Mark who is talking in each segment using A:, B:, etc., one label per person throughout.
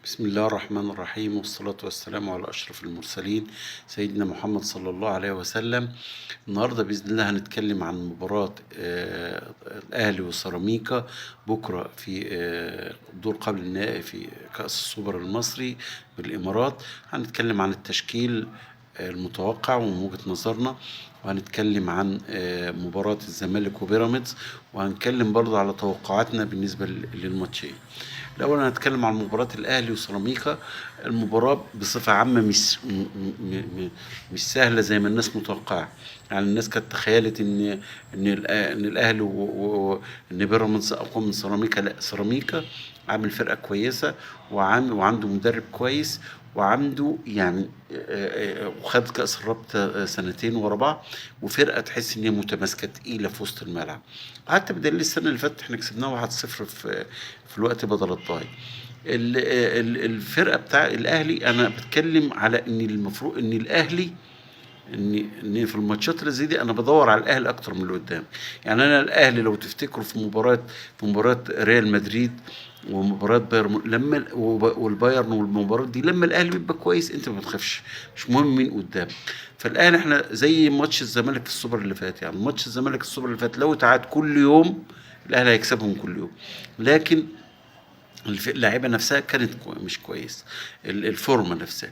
A: بسم الله الرحمن الرحيم، والصلاة والسلام على أشرف المرسلين سيدنا محمد صلى الله عليه وسلم. النهاردة بإذن الله هنتكلم عن مباراة الأهلي وسيراميكا بكرة في الدور قبل النهائي في كأس السوبر المصري بالإمارات. هنتكلم عن التشكيل المتوقع ومن وجهة نظرنا، وهنتكلم عن مباراة الزمالك وبيراميدز، وهنتكلم برضه على توقعاتنا بالنسبة للماتشين. الأول هنتكلم عن مباراة الأهلي وسيراميكا. المباراة بصفة عامة مش سهلة زي ما الناس متوقعة. يعني الناس كانت تخيلت إن الأهلي إن بيراميدز أقوى من سيراميكا. لا، سيراميكا عامل فرقة كويسة، وعنده مدرب كويس، وعنده يعني وخد كأس الرابطة سنتين ورا بعض، وفرقة تحس إن هي متماسكة تقيلة في وسط الملعب. حتى بدليل السنة اللي فاتت احنا كسبناها 1-0 في الوقت بدل الضايع. الفرقة بتاع الأهلي، أنا بتكلم على إن المفروض إن الأهلي، ان في الماتشات اللي زي دي انا بدور على الاهلي اكتر من اللي قدام. يعني انا الاهلي لو تفتكروا في مباراه ريال مدريد ومباراه بايرن، والبايرن والمباراه دي، لما الاهلي بيبقى كويس انت ما بتخافش، مش مهم مين قدام. فالاهلي احنا زي ماتش الزمالك السوبر اللي فات، يعني ماتش الزمالك السوبر اللي فات لو اتعاد كل يوم الاهلي هيكسبهم كل يوم. لكن اللعيبه نفسها كانت مش كويس، الفورمه نفسها.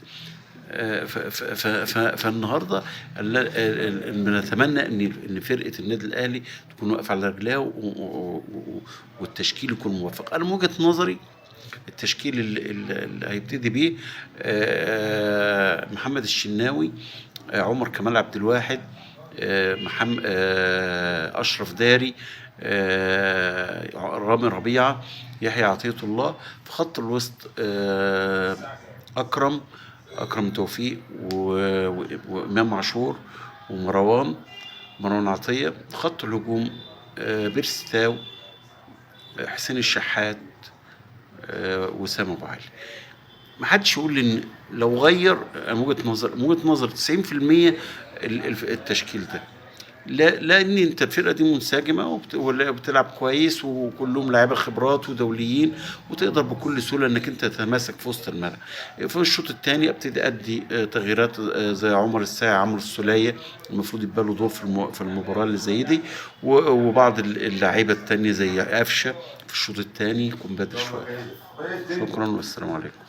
A: فالنهارده بنتمنى ان فرقه النادي الاهلي تكون واقفه على رجليها، والتشكيل يكون موفق. انا من وجهه نظري التشكيل اللي هيبتدي بيه محمد الشناوي، عمر كمال عبد الواحد، محمد اشرف داري، رامي ربيعه، يحيى عطية الله. في خط الوسط اكرم توفيق وامام عاشور ومروان عطيه. خط الهجوم بيرستاو، حسين الشحات، وسام ابو علي. ما حدش يقول ان لو غير. من وجهة نظر 90% التشكيل ده. لا، لان انت الفرقه دي منسجمه وبتلعب كويس، وكلهم لعيبه خبرات ودوليين، وتقدر بكل سهوله انك انت تتماسك في وسط الملعب. في الشوط الثاني ابتدي ادي تغييرات زي عمر الساعي، عمرو السوليه، المفروض يبقى له دور في المباراه اللي زي دي، وبعض اللعيبه الثانيه زي قفشه في الشوط الثاني يكون بدري شويه. شكرا والسلام عليكم.